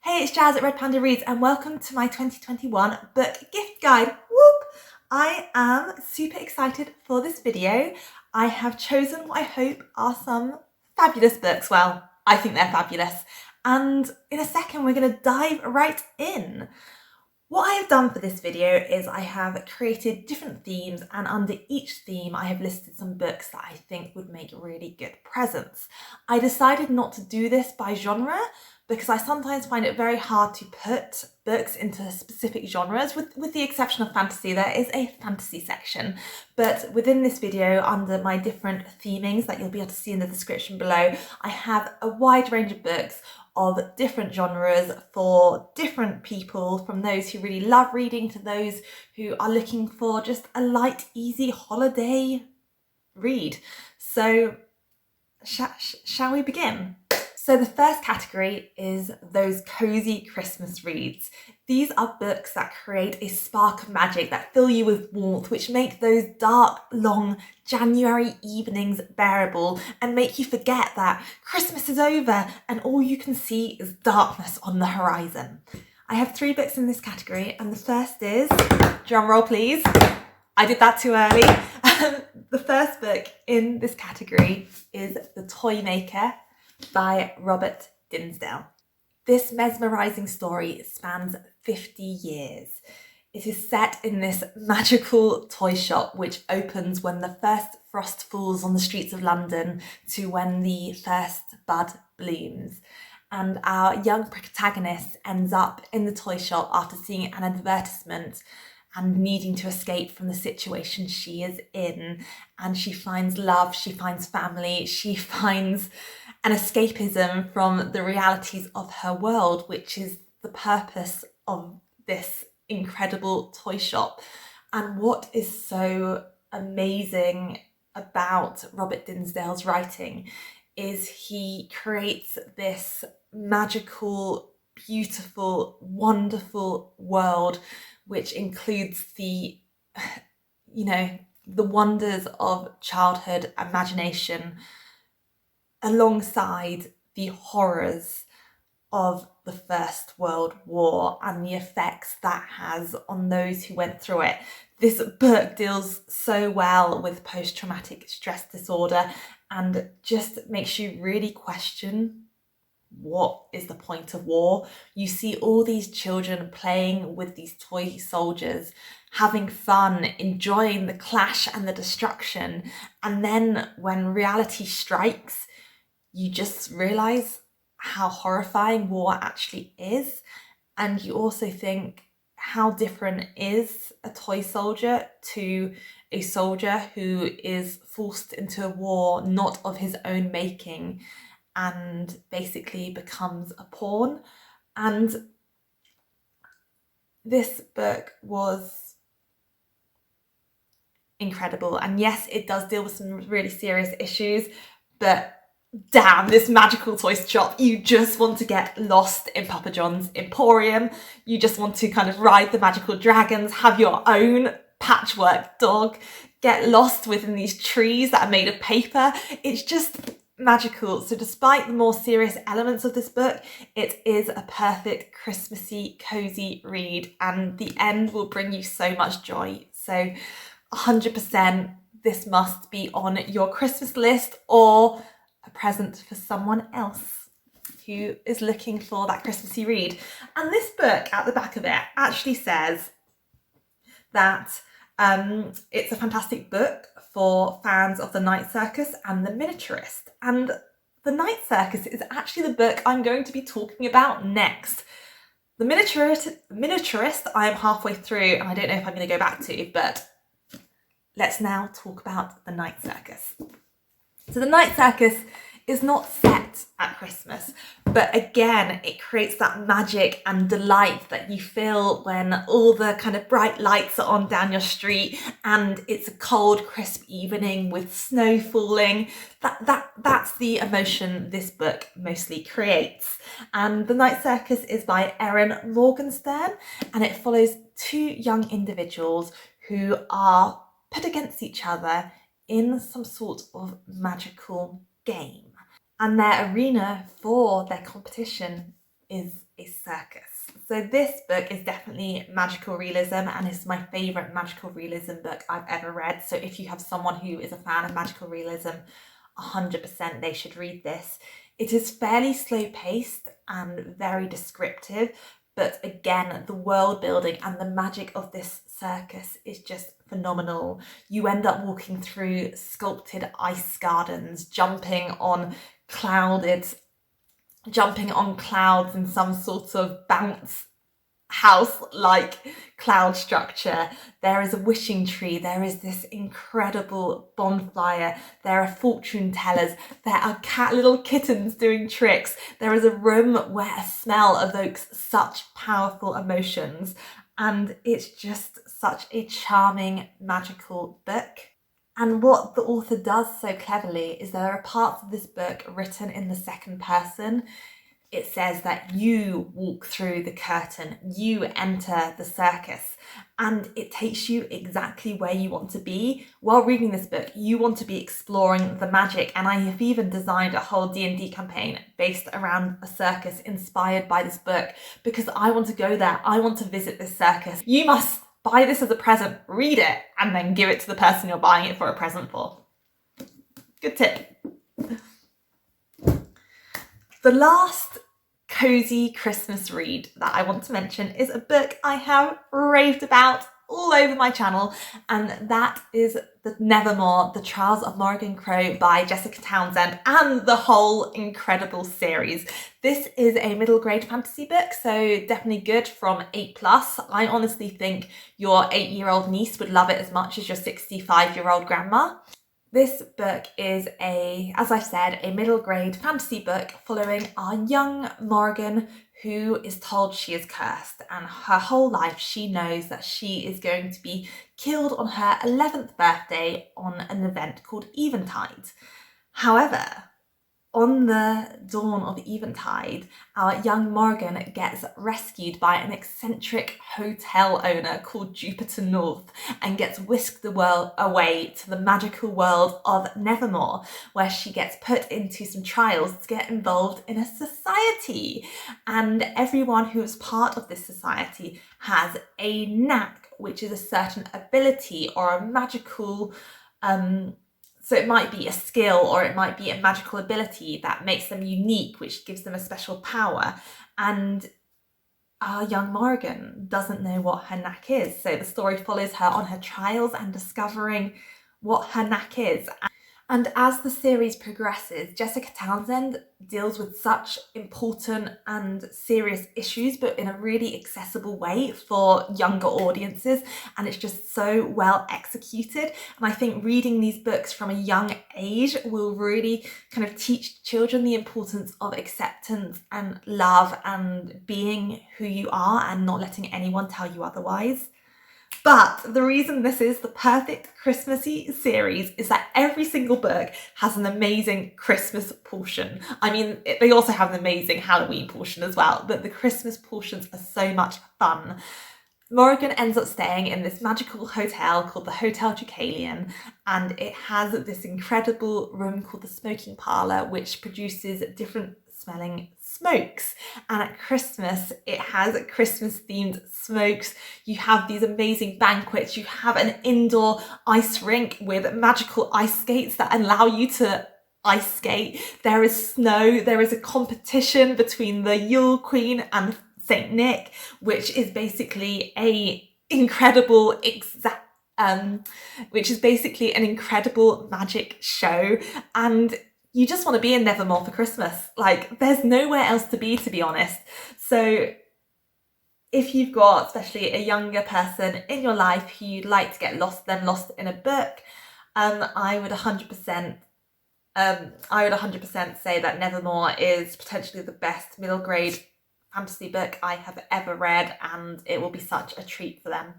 Hey, it's Jazz at Red Panda Reads and welcome to my 2021 book gift guide. Whoop! I am super excited for this video. I have chosen what I hope are some fabulous books. Well, I think they're fabulous. And in a second, we're going to dive right in. What I have done for this video is I have created different themes, and under each theme I have listed some books that I think would make really good presents. I decided not to do this by genre because I sometimes find it very hard to put books into specific genres, with the exception of fantasy. There is a fantasy section, but within this video, under my different themings that you'll be able to see in the description below, I have a wide range of books of different genres for different people, from those who really love reading to those who are looking for just a light, easy holiday read. So shall we begin? So the first category is those cozy Christmas reads. These are books that create a spark of magic, that fill you with warmth, which make those dark, long January evenings bearable and make you forget that Christmas is over and all you can see is darkness on the horizon. I have 3 books in this category, and the first is, drum roll please, I did that too early. The first book in this category is The Toymaker by Robert Dinsdale. This mesmerising story spans 50 years. It is set in this magical toy shop which opens when the first frost falls on the streets of London to when the first bud blooms. And our young protagonist ends up in the toy shop after seeing an advertisement and needing to escape from the situation she is in. And she finds love, she finds family, she finds an escapism from the realities of her world, which is the purpose of this incredible toy shop. And what is so amazing about Robert Dinsdale's writing is he creates this magical, beautiful, wonderful world which includes the wonders of childhood imagination alongside the horrors of the First World War and the effects that has on those who went through it. This book deals so well with post-traumatic stress disorder and just makes you really question what is the point of war. You see all these children playing with these toy soldiers, having fun, enjoying the clash and the destruction, and then when reality strikes, you just realise how horrifying war actually is. And you also think, how different is a toy soldier to a soldier who is forced into a war not of his own making and basically becomes a pawn. And this book was incredible. And yes, it does deal with some really serious issues, but damn, this magical toy shop, you just want to get lost in Papa John's Emporium. You just want to kind of ride the magical dragons, have your own patchwork dog, get lost within these trees that are made of paper. It's just magical. So despite the more serious elements of this book, it is a perfect Christmassy, cozy read, and the end will bring you so much joy. So 100% this must be on your Christmas list or a present for someone else who is looking for that Christmassy read. And this book at the back of it actually says that it's a fantastic book for fans of the Night Circus and the Miniaturist. And the Night Circus is actually the book I'm going to be talking about next. The Miniaturist I am halfway through, and I don't know if I'm going to go back to, but let's now talk about the Night Circus. So the Night Circus is not set at Christmas, but again, it creates that magic and delight that you feel when all the kind of bright lights are on down your street and it's a cold, crisp evening with snow falling. That's the emotion this book mostly creates. And The Night Circus is by Erin Morgenstern, and it follows 2 young individuals who are put against each other in some sort of magical game. And their arena for their competition is a circus. So this book is definitely magical realism and is my favourite magical realism book I've ever read. So if you have someone who is a fan of magical realism, 100% they should read this. It is fairly slow paced and very descriptive, but again, the world building and the magic of this circus is just phenomenal. You end up walking through sculpted ice gardens, jumping on clouds in some sort of bounce house-like cloud structure. There is a wishing tree, there is this incredible bonfire, there are fortune tellers, there are little kittens doing tricks, there is a room where a smell evokes such powerful emotions, and it's just such a charming, magical book. And what the author does so cleverly is there are parts of this book written in the second person. It says that you walk through the curtain, you enter the circus, and it takes you exactly where you want to be. While reading this book, you want to be exploring the magic, and I have even designed a whole D&D campaign based around a circus inspired by this book, because I want to go there, I want to visit this circus. You must buy this as a present, read it, and then give it to the person you're buying it for a present for. Good tip. The last cozy Christmas read that I want to mention is a book I have raved about all over my channel, and that is the Nevermoor, The Trials of Morrigan Crow by Jessica Townsend, and the whole incredible series. This is a middle grade fantasy book, so definitely good from 8+. I honestly think your 8-year-old niece would love it as much as your 65-year-old grandma. This book is as I've said, a middle grade fantasy book following our young Morrigan, who is told she is cursed, and her whole life she knows that she is going to be killed on her 11th birthday on an event called Eventide. However, on the dawn of Eventide, our young Morrigan gets rescued by an eccentric hotel owner called Jupiter North and gets whisked away to the magical world of Nevermoor, where she gets put into some trials to get involved in a society. And everyone who is part of this society has a knack, which is a certain ability or a magical so it might be a skill or it might be a magical ability that makes them unique, which gives them a special power. And our young Morrigan doesn't know what her knack is. So the story follows her on her trials and discovering what her knack is. And as the series progresses, Jessica Townsend deals with such important and serious issues, but in a really accessible way for younger audiences. And it's just so well executed. And I think reading these books from a young age will really kind of teach children the importance of acceptance and love and being who you are and not letting anyone tell you otherwise. But the reason this is the perfect Christmassy series is that every single book has an amazing Christmas portion. I mean, they also have an amazing Halloween portion as well, but the Christmas portions are so much fun. Morrigan ends up staying in this magical hotel called the Hotel Deucalion, and it has this incredible room called the smoking parlour, which produces different smelling smokes. And at Christmas, it has Christmas themed smokes. You have these amazing banquets. You have an indoor ice rink with magical ice skates that allow you to ice skate. There is snow. There is a competition between the Yule Queen and Saint Nick, which is basically an incredible magic show. And you just want to be in Nevermoor for Christmas. Like, there's nowhere else to be honest. So if you've got especially a younger person in your life who you'd like to get lost in a book, I would 100% say that Nevermoor is potentially the best middle grade fantasy book I have ever read, and it will be such a treat for them.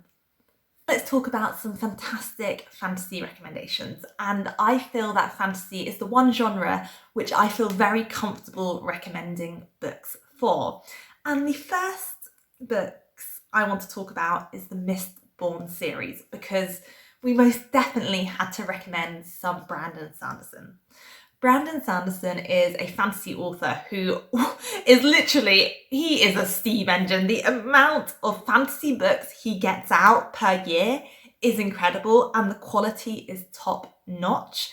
Let's talk about some fantastic fantasy recommendations, and I feel that fantasy is the one genre which I feel very comfortable recommending books for. And the first books I want to talk about is the Mistborn series, because we most definitely had to recommend some Brandon Sanderson. Brandon Sanderson is a fantasy author who is literally, he is a steam engine. The amount of fantasy books he gets out per year is incredible and the quality is top notch.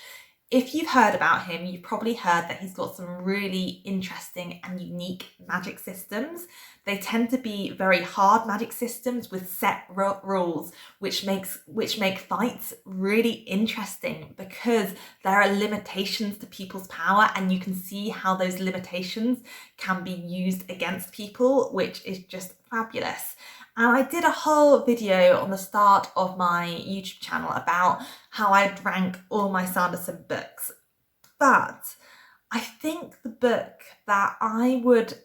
If you've heard about him, you've probably heard that he's got some really interesting and unique magic systems. They tend to be very hard magic systems with set rules, which make fights really interesting because there are limitations to people's power and you can see how those limitations can be used against people, which is just fabulous. And I did a whole video on the start of my YouTube channel about how I'd rank all my Sanderson books. But I think the book that I would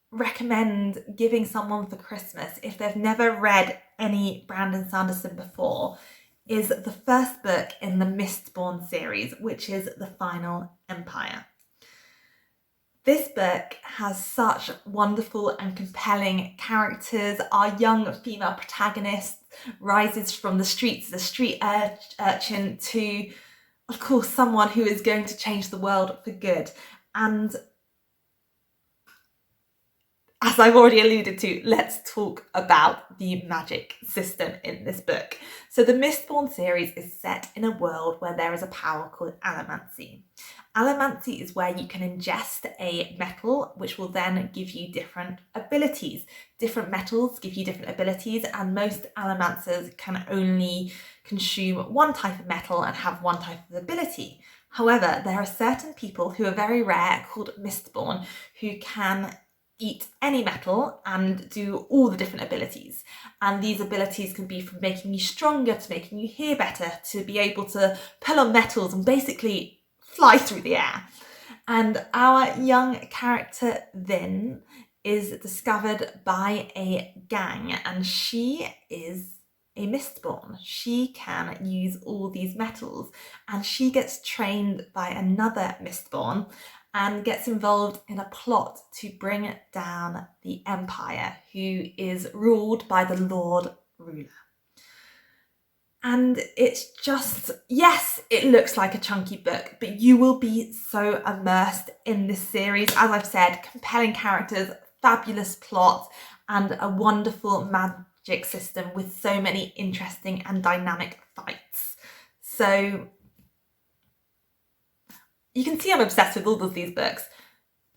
recommend giving someone for Christmas if they've never read any Brandon Sanderson before is the first book in the Mistborn series, which is The Final Empire. This book has such wonderful and compelling characters. Our young female protagonist rises from the streets as a street urchin to, of course, someone who is going to change the world for good. And as I've already alluded to, let's talk about the magic system in this book. So the Mistborn series is set in a world where there is a power called allomancy. Allomancy is where you can ingest a metal, which will then give you different abilities. Different metals give you different abilities, and most allomancers can only consume one type of metal and have one type of ability. However, there are certain people who are very rare, called Mistborn, who can eat any metal and do all the different abilities. And these abilities can be from making you stronger to making you hear better, to be able to pull on metals and basically fly through the air. And our young character Vin is discovered by a gang, and she is a Mistborn. She can use all these metals, and she gets trained by another Mistborn and gets involved in a plot to bring down the Empire, who is ruled by the Lord Ruler. And it's just, yes, it looks like a chunky book, but you will be so immersed in this series. As I've said, compelling characters, fabulous plot, and a wonderful magic system with so many interesting and dynamic fights. So you can see I'm obsessed with all of these books.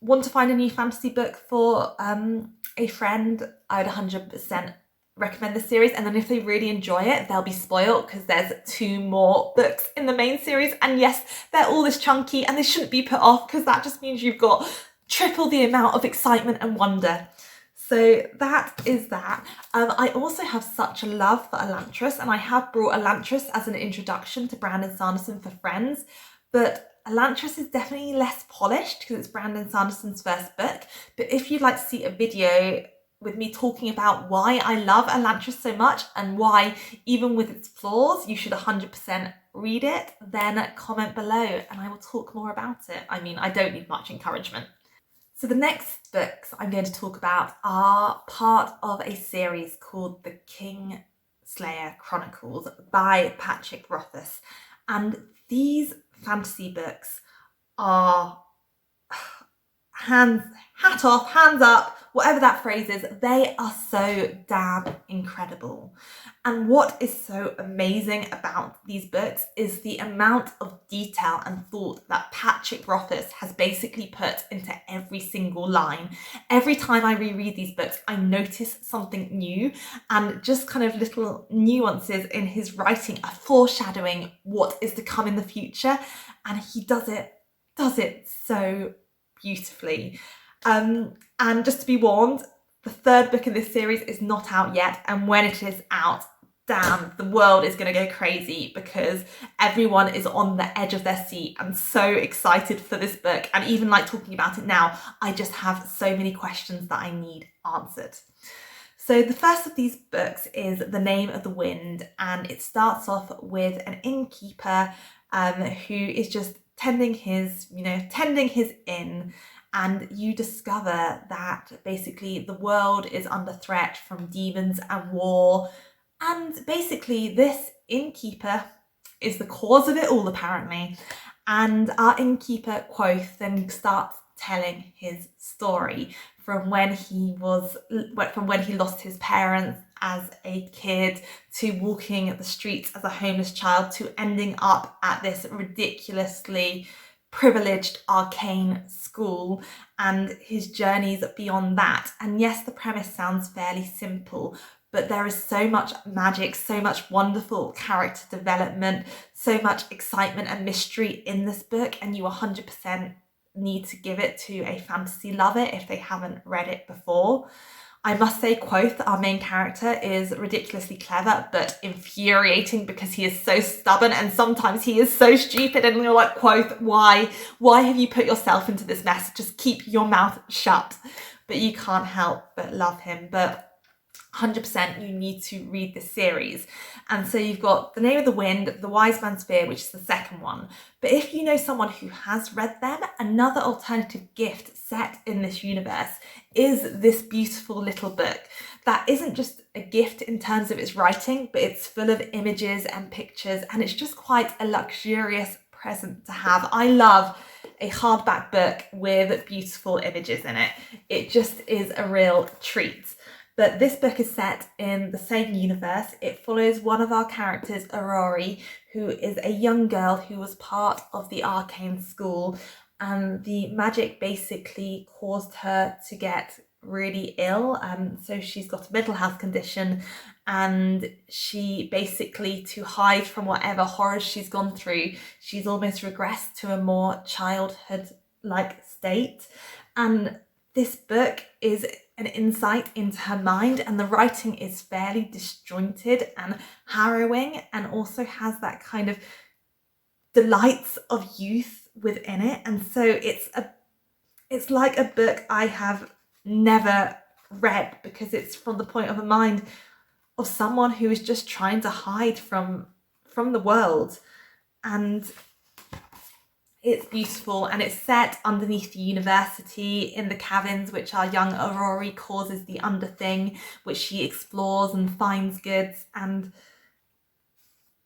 Want to find a new fantasy book for a friend? I'd 100% recommend this series, and then if they really enjoy it, they'll be spoiled because there's 2 more books in the main series, and yes, they're all this chunky and they shouldn't be put off because that just means you've got triple the amount of excitement and wonder. So that is that. I also have such a love for Elantris, and I have brought Elantris as an introduction to Brandon Sanderson for friends, but Elantris is definitely less polished because it's Brandon Sanderson's first book. But if you'd like to see a video with me talking about why I love Elantris so much and why, even with its flaws, you should 100% read it, then comment below and I will talk more about it. I mean, I don't need much encouragement. So the next books I'm going to talk about are part of a series called The Kingslayer Chronicles by Patrick Rothfus. And these fantasy books are hat off, hands up, whatever that phrase is, they are so damn incredible. And what is so amazing about these books is the amount of detail and thought that Patrick Rothfus has basically put into every single line. Every time I reread these books, I notice something new, and just kind of little nuances in his writing are foreshadowing what is to come in the future, and he does it so beautifully. And just to be warned, the 3rd book in this series is not out yet, and when it is out, damn, the world is going to go crazy because everyone is on the edge of their seat and so excited for this book. And even like talking about it now, I just have so many questions that I need answered. So the first of these books is The Name of the Wind, and it starts off with an innkeeper who is just tending his inn. And you discover that basically the world is under threat from demons and war. And basically this innkeeper is the cause of it all, apparently. And our innkeeper, Quoth, then starts telling his story from when he lost his parents as a kid, to walking the streets as a homeless child, to ending up at this ridiculously privileged arcane school, and his journeys beyond that. And yes, the premise sounds fairly simple, but there is so much magic, so much wonderful character development, so much excitement and mystery in this book, and you 100% need to give it to a fantasy lover if they haven't read it before. I must say, Quoth, our main character, is ridiculously clever but infuriating because he is so stubborn, and sometimes he is so stupid, and you're like, Quoth, why have you put yourself into this mess? Just keep your mouth shut. But you can't help but love him. But 100% you need to read this series. And so you've got The Name of the Wind, The Wise Man's Fear, which is the second one. But if you know someone who has read them, another alternative gift set in this universe is this beautiful little book that isn't just a gift in terms of its writing, but it's full of images and pictures, and it's just quite a luxurious present to have. I love a hardback book with beautiful images in it. It just is a real treat. But this book is set in the same universe. It follows one of our characters, Aurora, who is a young girl who was part of the arcane school, and the magic basically caused her to get really ill. So she's got a mental health condition, and she basically, to hide from whatever horrors she's gone through, she's almost regressed to a more childhood-like state. And this book is an insight into her mind, and the writing is fairly disjointed and harrowing, and also has that kind of delights of youth within it. And so it's like a book I have never read, because it's from the point of a mind of someone who is just trying to hide from the world. And it's beautiful, and it's set underneath the university in the caverns, which our young Aurora causes the Underthing, which she explores and finds goods. And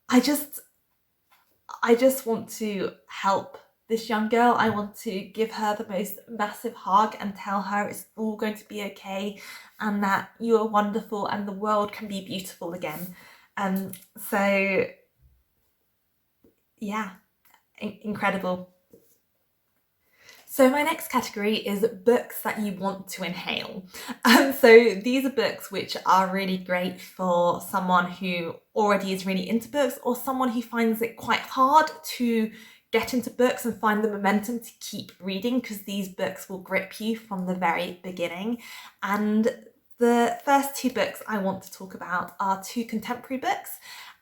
I just want to help this young girl. I want to give her the most massive hug and tell her it's all going to be okay, and that you are wonderful and the world can be beautiful again. So yeah, incredible. So my next category is books that you want to inhale. So these are books which are really great for someone who already is really into books, or someone who finds it quite hard to get into books and find the momentum to keep reading, because these books will grip you from the very beginning. And the first two books I want to talk about are two contemporary books.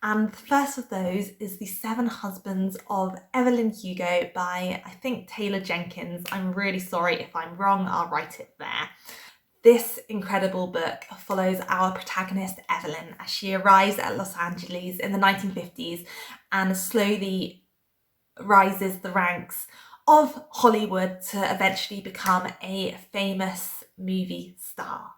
And the first of those is The Seven Husbands of Evelyn Hugo by, I think, Taylor Jenkins. I'm really sorry if I'm wrong, I'll write it there. This incredible book follows our protagonist Evelyn as she arrives at Los Angeles in the 1950s and slowly rises the ranks of Hollywood to eventually become a famous movie star.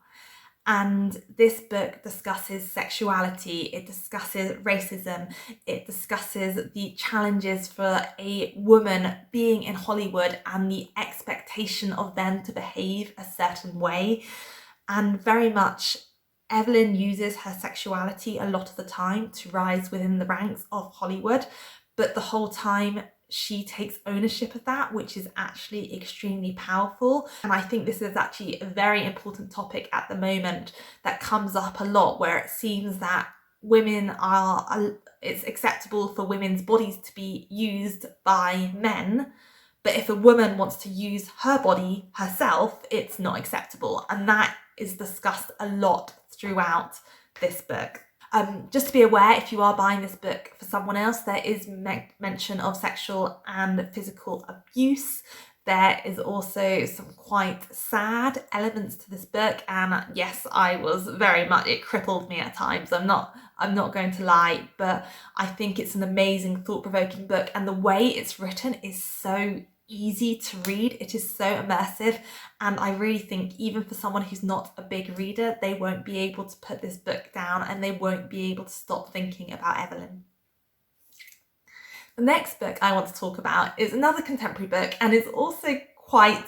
And this book discusses sexuality, it discusses racism, it discusses the challenges for a woman being in Hollywood and the expectation of them to behave a certain way. And very much Evelyn uses her sexuality a lot of the time to rise within the ranks of Hollywood, but the whole time she takes ownership of that, which is actually extremely powerful. And I think this is actually a very important topic at the moment that comes up a lot, where it seems that it's acceptable for women's bodies to be used by men, but if a woman wants to use her body herself, it's not acceptable. And that is discussed a lot throughout this book. Just to be aware, if you are buying this book for someone else, there is mention of sexual and physical abuse. There is also some quite sad elements to this book, and yes, it crippled me at times. I'm not going to lie, but I think it's an amazing, thought-provoking book, and the way it's written is so easy to read. It is so immersive, and I really think even for someone who's not a big reader, they won't be able to put this book down, and they won't be able to stop thinking about Evelyn. The next book I want to talk about is another contemporary book and is also quite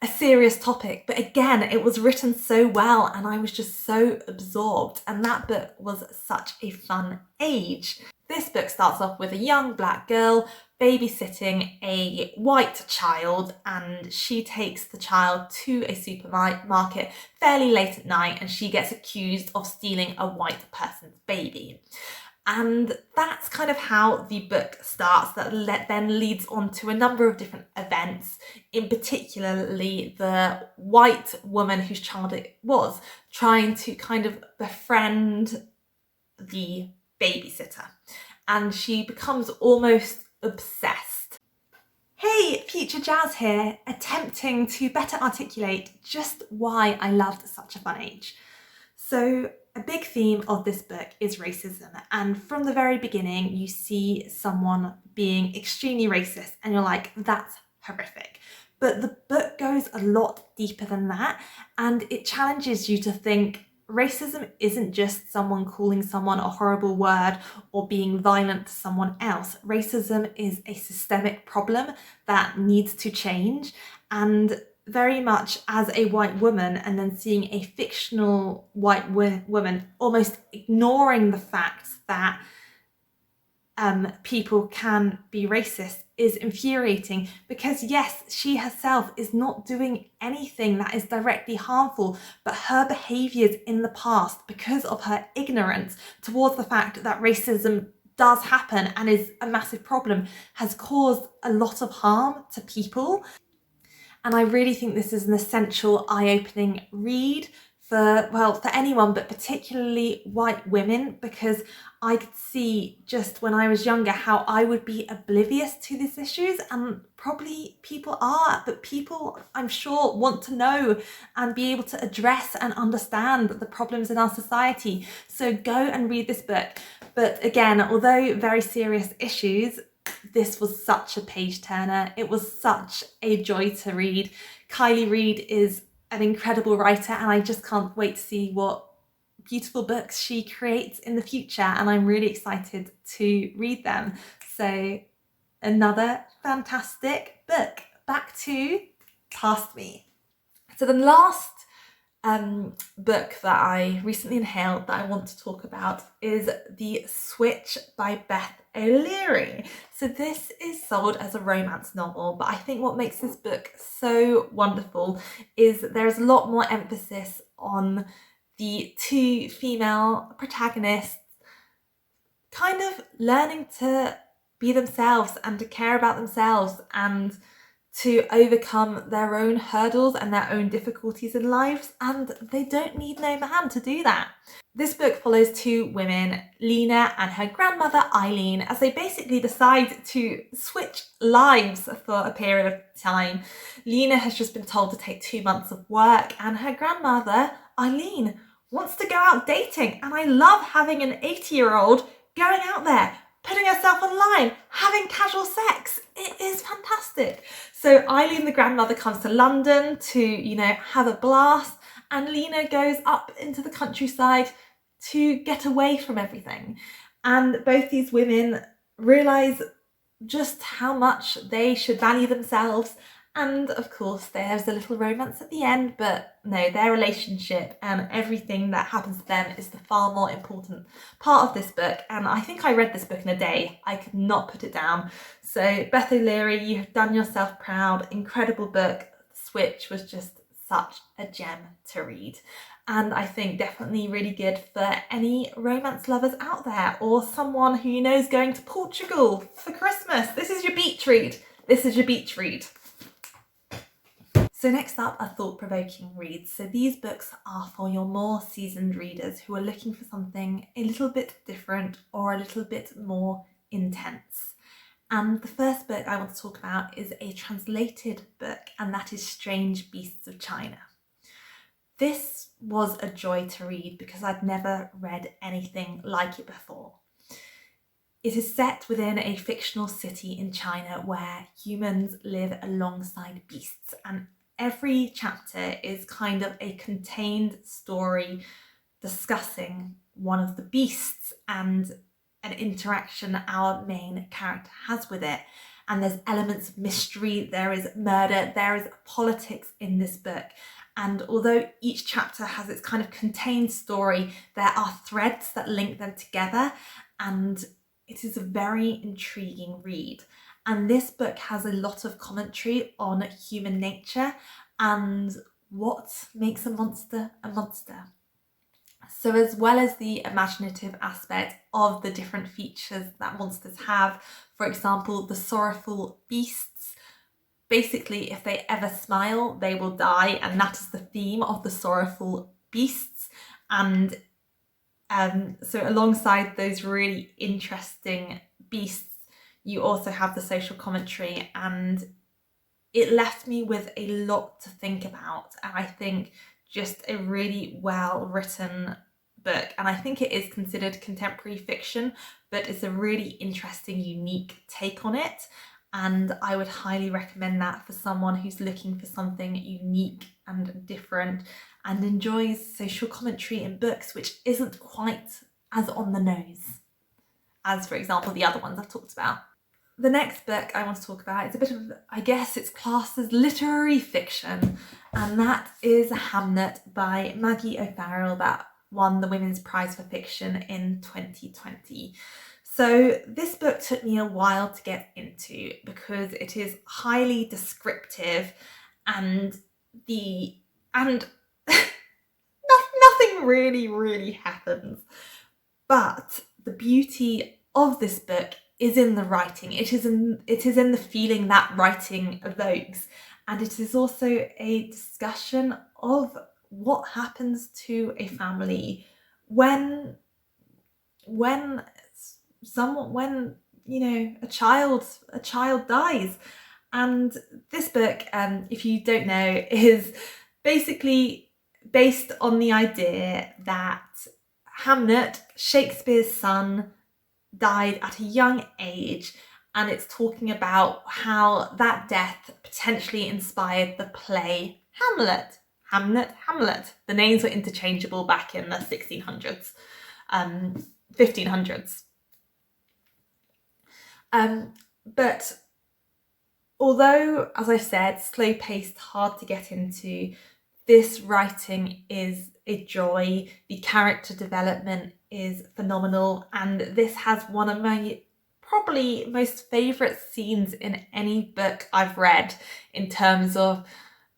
a serious topic, but again, it was written so well and I was just so absorbed, and that book was Such a Fun Age. This book starts off with a young black girl babysitting a white child, and she takes the child to a supermarket fairly late at night and she gets accused of stealing a white person's baby. And that's kind of how the book starts. That then leads on to a number of different events, in particularly the white woman whose child it was, trying to kind of befriend the babysitter. And she becomes almost obsessed. Hey, Future Jazz here, attempting to better articulate just why I loved Such a Fun Age. So, a big theme of this book is racism, and from the very beginning you see someone being extremely racist and you're like, that's horrific. But the book goes a lot deeper than that, and it challenges you to think racism isn't just someone calling someone a horrible word or being violent to someone else. Racism is a systemic problem that needs to change, and very much as a white woman, and then seeing a fictional white woman almost ignoring the fact that people can be racist is infuriating, because yes, she herself is not doing anything that is directly harmful, but her behaviours in the past, because of her ignorance towards the fact that racism does happen and is a massive problem, has caused a lot of harm to people. And I really think this is an essential eye-opening read for anyone, but particularly white women, because I could see just when I was younger how I would be oblivious to these issues, and probably people are, but people, I'm sure, want to know and be able to address and understand the problems in our society. So go and read this book. But again, although very serious issues, this was such a page turner. It was such a joy to read. Kiley Reid is an incredible writer, and I just can't wait to see what beautiful books she creates in the future, and I'm really excited to read them. So another fantastic book. Back to Past Me. So the last book that I recently inhaled that I want to talk about is The Switch by Beth O'Leary. So this is sold as a romance novel, but I think what makes this book so wonderful is there's a lot more emphasis on the two female protagonists kind of learning to be themselves and to care about themselves and to overcome their own hurdles and their own difficulties in lives, and they don't need no man to do that. This book follows two women, Lena and her grandmother Eileen, as they basically decide to switch lives for a period of time. Lena has just been told to take 2 months of work, and her grandmother Eileen wants to go out dating, and I love having an 80-year-old going out there, putting herself online, having casual sex. It is fantastic. So Eileen, the grandmother, comes to London to, have a blast, and Lena goes up into the countryside to get away from everything. And both these women realise just how much they should value themselves. And of course, there's a little romance at the end, but no, their relationship and everything that happens to them is the far more important part of this book. And I think I read this book in a day. I could not put it down. So Beth O'Leary, you have done yourself proud. Incredible book. Switch was just such a gem to read. And I think definitely really good for any romance lovers out there, or someone who is going to Portugal for Christmas. This is your beach read. This is your beach read. So next up are thought-provoking reads. So these books are for your more seasoned readers who are looking for something a little bit different or a little bit more intense. And the first book I want to talk about is a translated book, and that is Strange Beasts of China. This was a joy to read because I'd never read anything like it before. It is set within a fictional city in China where humans live alongside beasts, and every chapter is kind of a contained story discussing one of the beasts and an interaction our main character has with it. And there's elements of mystery, there is murder, there is politics in this book. And although each chapter has its kind of contained story, there are threads that link them together, and it is a very intriguing read. And this book has a lot of commentary on human nature and what makes a monster a monster. So as well as the imaginative aspect of the different features that monsters have, for example, the sorrowful beasts, basically if they ever smile, they will die, and that is the theme of the sorrowful beasts. And so alongside those really interesting beasts, you also have the social commentary, and it left me with a lot to think about. And I think just a really well written book, and I think it is considered contemporary fiction, but it's a really interesting, unique take on it, and I would highly recommend that for someone who's looking for something unique and different and enjoys social commentary in books which isn't quite as on the nose as, for example, the other ones I've talked about. The next book I want to talk about is a bit of, I guess it's classed as literary fiction, and that is Hamnet by Maggie O'Farrell, that won the Women's Prize for Fiction in 2020. So this book took me a while to get into because it is highly descriptive and nothing really happens. But the beauty of this book is in the writing. It is in the feeling that writing evokes, and it is also a discussion of what happens to a family when a child dies. And this book, if you don't know, is basically based on the idea that Hamnet, Shakespeare's son, died at a young age, and it's talking about how that death potentially inspired the play Hamlet. The names were interchangeable back in the 1600s, 1500s. But although, as I said, slow-paced, hard to get into, this writing is a joy. The character development is phenomenal, and this has one of my probably most favourite scenes in any book I've read in terms of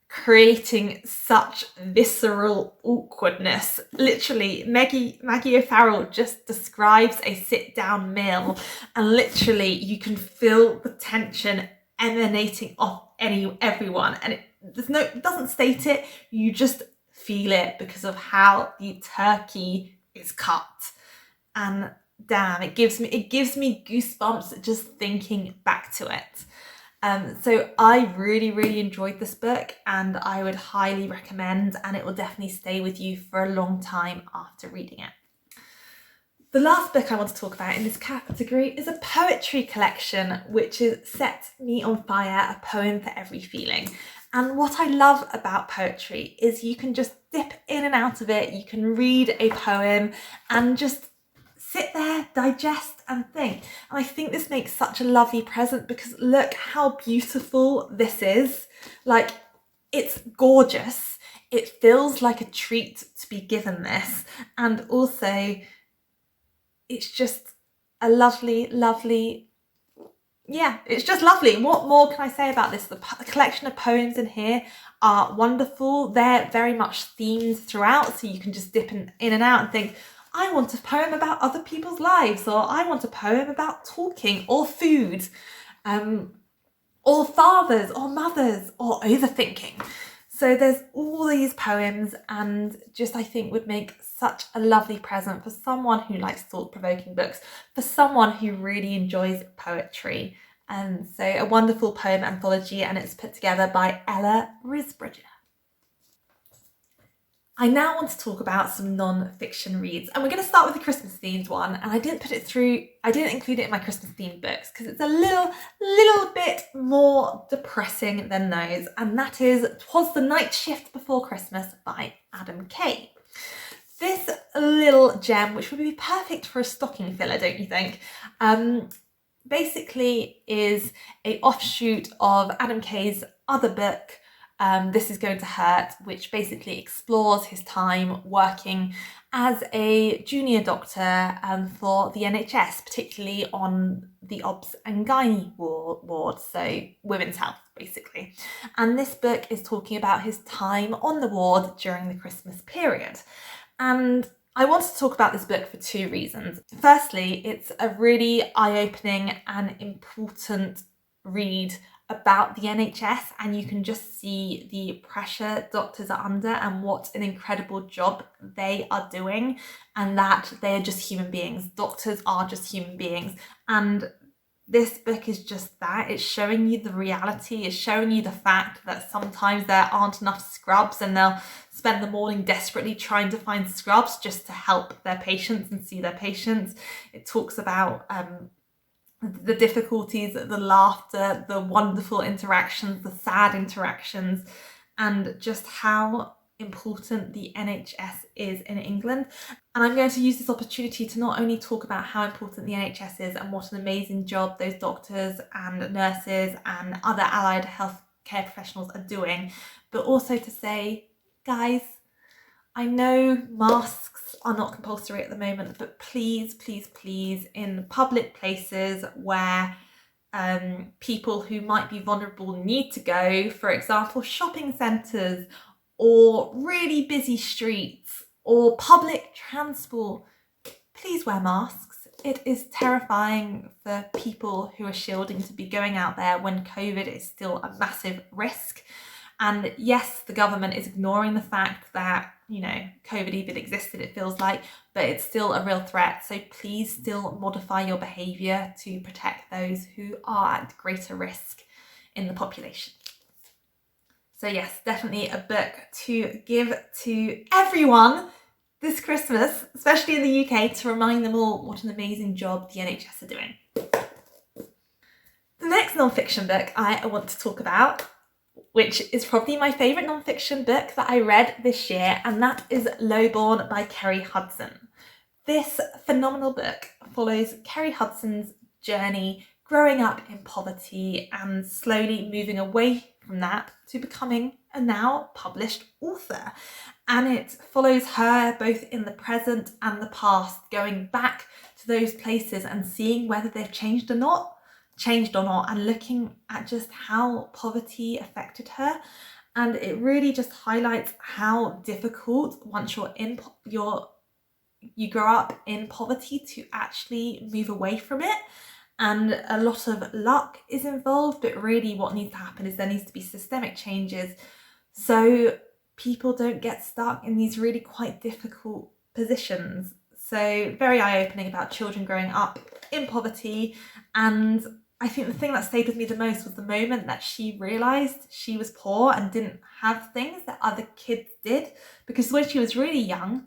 creating such visceral awkwardness. Literally, Maggie O'Farrell just describes a sit-down meal, and literally you can feel the tension emanating off everyone, and it doesn't state it, you just feel it because of how the turkey is cut. And damn, it gives me goosebumps just thinking back to it. So I really enjoyed this book, and I would highly recommend, and it will definitely stay with you for a long time after reading it. The last book I want to talk about in this category is a poetry collection which is Set Me on Fire, a poem for every feeling. And what I love about poetry is you can just dip in and out of it. You can read a poem and just sit there, digest and think. And I think this makes such a lovely present because look how beautiful this is. Like, it's gorgeous. It feels like a treat to be given this. And also, it's just a lovely, yeah, it's just lovely. What more can I say about this? The collection of poems in here are wonderful. They're very much themed throughout, so you can just dip in and out and think, I want a poem about other people's lives, or I want a poem about talking or food, or fathers or mothers or overthinking. So there's all these poems, and just I think would make such a lovely present for someone who likes thought-provoking books, for someone who really enjoys poetry. And so a wonderful poem anthology, and it's put together by Risbridger. I now want to talk about some non-fiction reads, and we're going to start with the Christmas themed one, and I didn't include it in my Christmas themed books because it's a little bit more depressing than those, and that is Twas the Nightshift Before Christmas by Adam Kay. This little little gem, which would be perfect for a stocking filler, don't you think? Basically is a offshoot of Adam Kay's other book, This Is Going to Hurt, which basically explores his time working as a junior doctor for the NHS, particularly on the obs and gynae ward, so women's health basically. And this book is talking about his time on the ward during the Christmas period. And I wanted to talk about this book for two reasons. Firstly, it's a really eye-opening and important read about the NHS, and you can just see the pressure doctors are under and what an incredible job they are doing, and that they are just human beings. Doctors are just human beings, and this book is just that. It's showing you the reality. It's showing you the fact that sometimes there aren't enough scrubs and they'll spend the morning desperately trying to find scrubs just to help their patients and see their patients. It talks about the difficulties, the laughter, the wonderful interactions, the sad interactions, and just how important the NHS is in England. And I'm going to use this opportunity to not only talk about how important the NHS is and what an amazing job those doctors and nurses and other allied healthcare professionals are doing, but also to say, guys, I know masks are not compulsory at the moment, but please, please, please, in public places where people who might be vulnerable need to go, for example, shopping centres or really busy streets or public transport, please wear masks. It is terrifying for people who are shielding to be going out there when COVID is still a massive risk. And yes, the government is ignoring the fact that, you know, COVID even existed, it feels like, but it's still a real threat. So please still modify your behaviour to protect those who are at greater risk in the population. So yes, definitely a book to give to everyone this Christmas, especially in the UK, to remind them all what an amazing job the NHS are doing. The next non-fiction book I want to talk about, which is probably my favourite non-fiction book that I read this year, and that is Lowborn by Kerry Hudson. This phenomenal book follows Kerry Hudson's journey growing up in poverty and slowly moving away from that to becoming a now published author. And it follows her both in the present and the past, going back to those places and seeing whether they've changed or not, and looking at just how poverty affected her. And it really just highlights how difficult, once you grow up in poverty, to actually move away from it. And a lot of luck is involved, but really what needs to happen is there needs to be systemic changes so people don't get stuck in these really quite difficult positions. So very eye-opening about children growing up in poverty. And I think the thing that stayed with me the most was the moment that she realised she was poor and didn't have things that other kids did. Because when she was really young,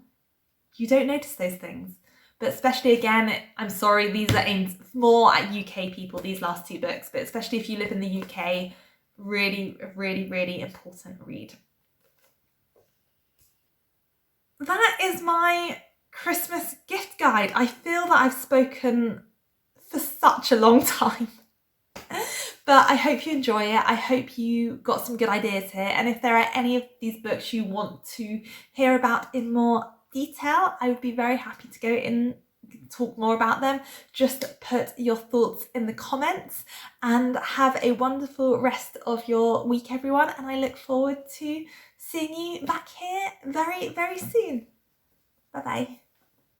you don't notice those things. But especially, again, I'm sorry, these are aimed more at UK people, these last two books, but especially if you live in the UK, really, really, really important read. That is my Christmas gift guide. I feel that I've spoken for such a long time. But I hope you enjoy it. I hope you got some good ideas here. And if there are any of these books you want to hear about in more detail, I would be very happy to go in and talk more about them. Just put your thoughts in the comments, and have a wonderful rest of your week, everyone. And I look forward to seeing you back here very, very soon. Bye bye.